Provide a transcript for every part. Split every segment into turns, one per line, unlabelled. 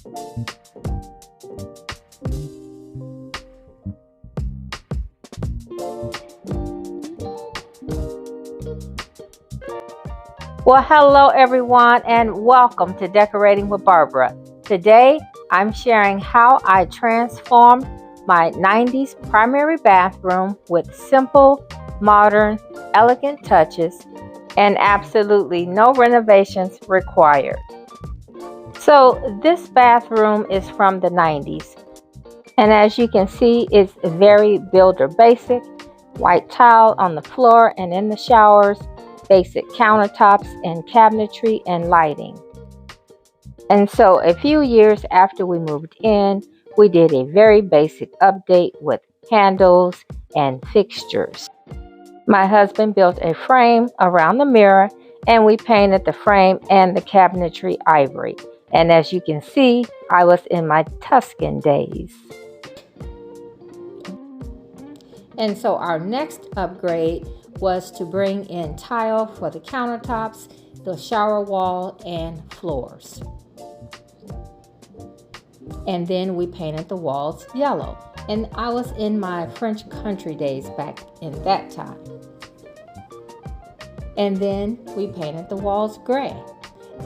Well, hello everyone, and welcome to Decorating with Barbara. Today, I'm sharing how I transformed my 90s primary bathroom with simple, modern, elegant touches and absolutely no renovations required. So, this bathroom is from the 90s, and as you can see, it's very builder basic. White tile on the floor and in the showers, basic countertops and cabinetry and lighting. And so a few years after we moved in, we did a very basic update with handles and fixtures. My husband built a frame around the mirror, and we painted the frame and the cabinetry ivory. And as you can see, I was in my Tuscan days. And so our next upgrade was to bring in tile for the countertops, the shower wall, and floors. And then we painted the walls yellow. And I was in my French country days back in that time. And then we painted the walls gray.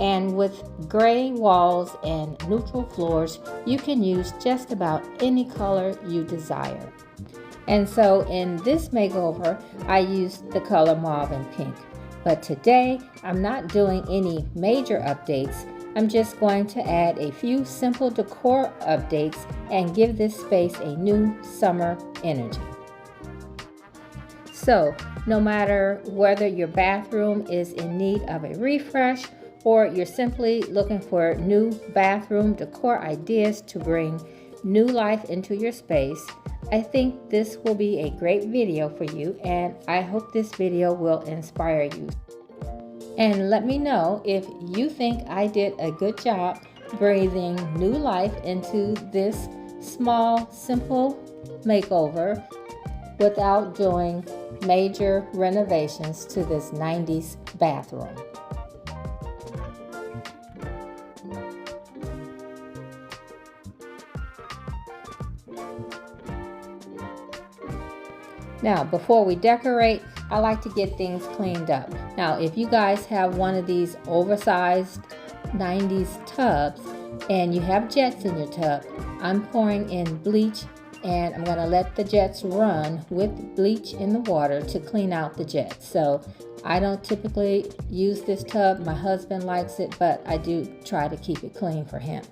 And with gray walls and neutral floors, you can use just about any color you desire. And so in this makeover, I used the color mauve and pink. But today, I'm not doing any major updates. I'm just going to add a few simple decor updates and give this space a new summer energy. So, no matter whether your bathroom is in need of a refresh or you're simply looking for new bathroom decor ideas to bring new life into your space, I think this will be a great video for you, and I hope this video will inspire you. And let me know if you think I did a good job breathing new life into this small, simple makeover without doing major renovations to this 90s bathroom. Now, before we decorate, I like to get things cleaned up. Now, if you guys have one of these oversized 90s tubs and you have jets in your tub, I'm pouring in bleach, and I'm going to let the jets run with bleach in the water to clean out the jets. So I don't typically use this tub. My husband likes it, but I do try to keep it clean for him.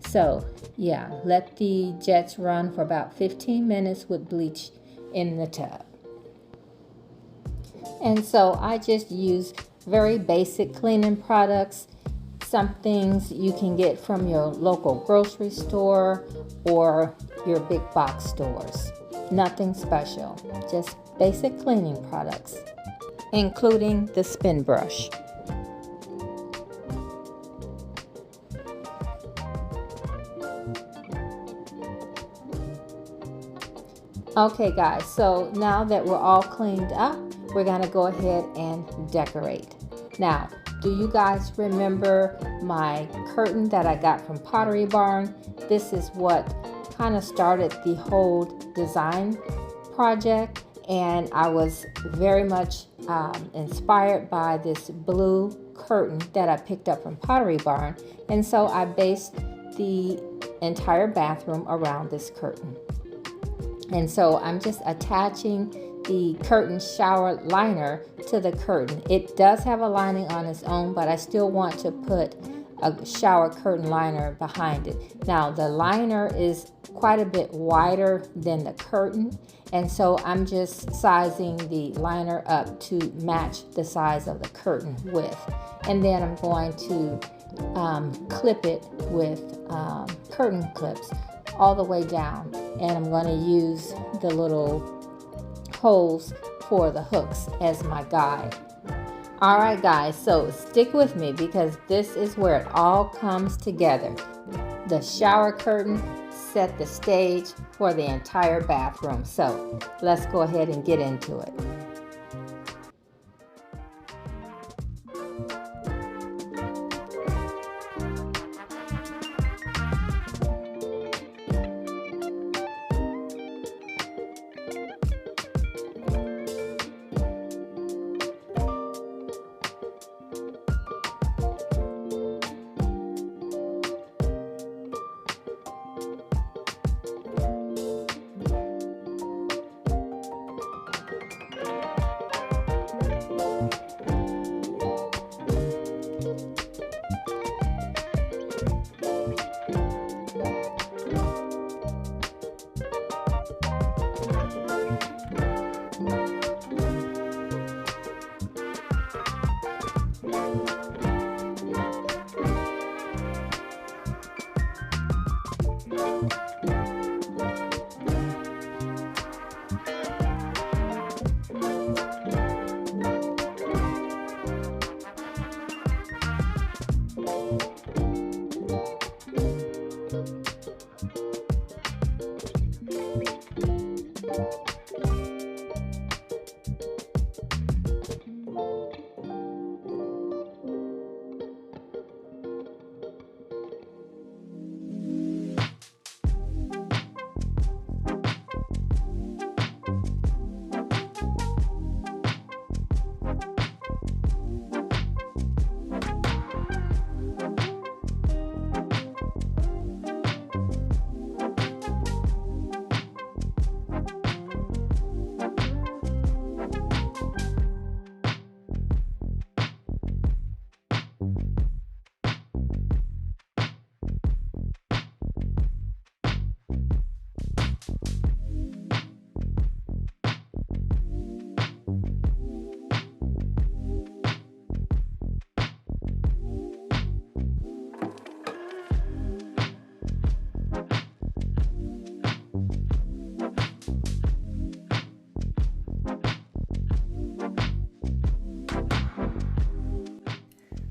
So yeah, let the jets run for about 15 minutes with bleach in the tub. And so I just use very basic cleaning products, some things you can get from your local grocery store or your big box stores. Nothing special, just basic cleaning products, including the spin brush. Okay guys, so now that we're all cleaned up, we're gonna go ahead and decorate. Now, do you guys remember my curtain that I got from Pottery Barn? This is what kind of started the whole design project, and I was very much inspired by this blue curtain that I picked up from Pottery Barn, and so I based the entire bathroom around this curtain. And so I'm just attaching the curtain shower liner to the curtain. It does have a lining on its own, but I still want to put a shower curtain liner behind it. Now the liner is quite a bit wider than the curtain, and so I'm just sizing the liner up to match the size of the curtain width. And then I'm going to clip it with curtain clips all the way down, and I'm going to use the little holes for the hooks as my guide. Alright guys, so stick with me because this is where it all comes together. The shower curtain set the stage for the entire bathroom, so let's go ahead and get into it.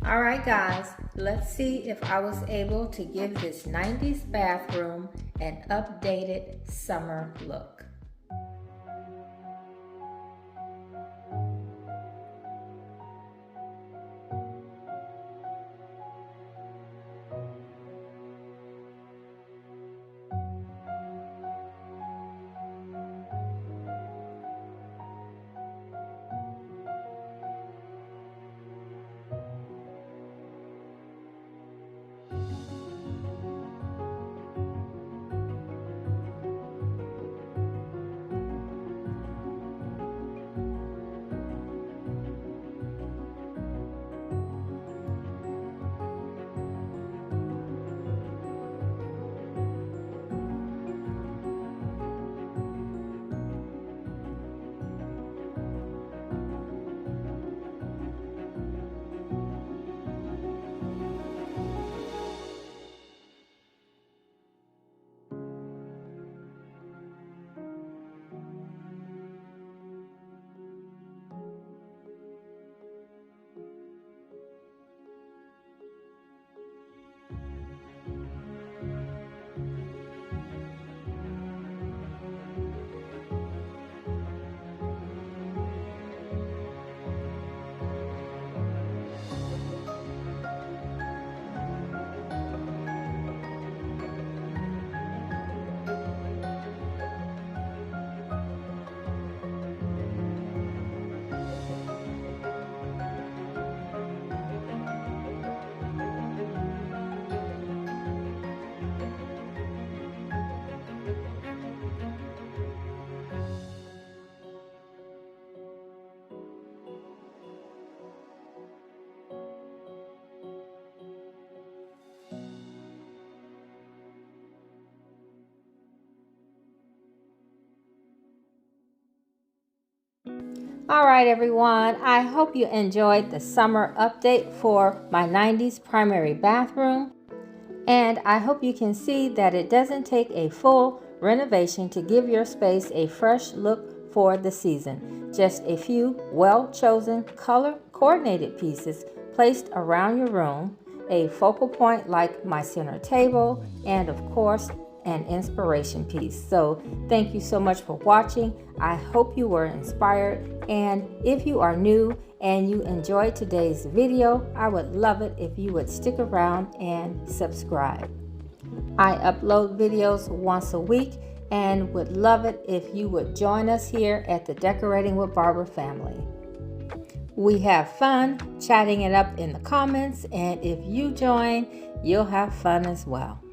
Alright guys, let's see if I was able to give this 90s bathroom an updated summer look. All right, everyone. I hope you enjoyed the summer update for my 90s primary bathroom. And I hope you can see that it doesn't take a full renovation to give your space a fresh look for the season. Just a few well-chosen color-coordinated pieces placed around your room, a focal point like my center table, and of course, an inspiration piece. So thank you so much for watching. I hope you were inspired, and if you are new and you enjoyed today's video, I would love it if you would stick around and subscribe. I upload videos once a week and would love it if you would join us here at the Decorating with Barbara family. We have fun chatting it up in the comments, and if you join, you'll have fun as well.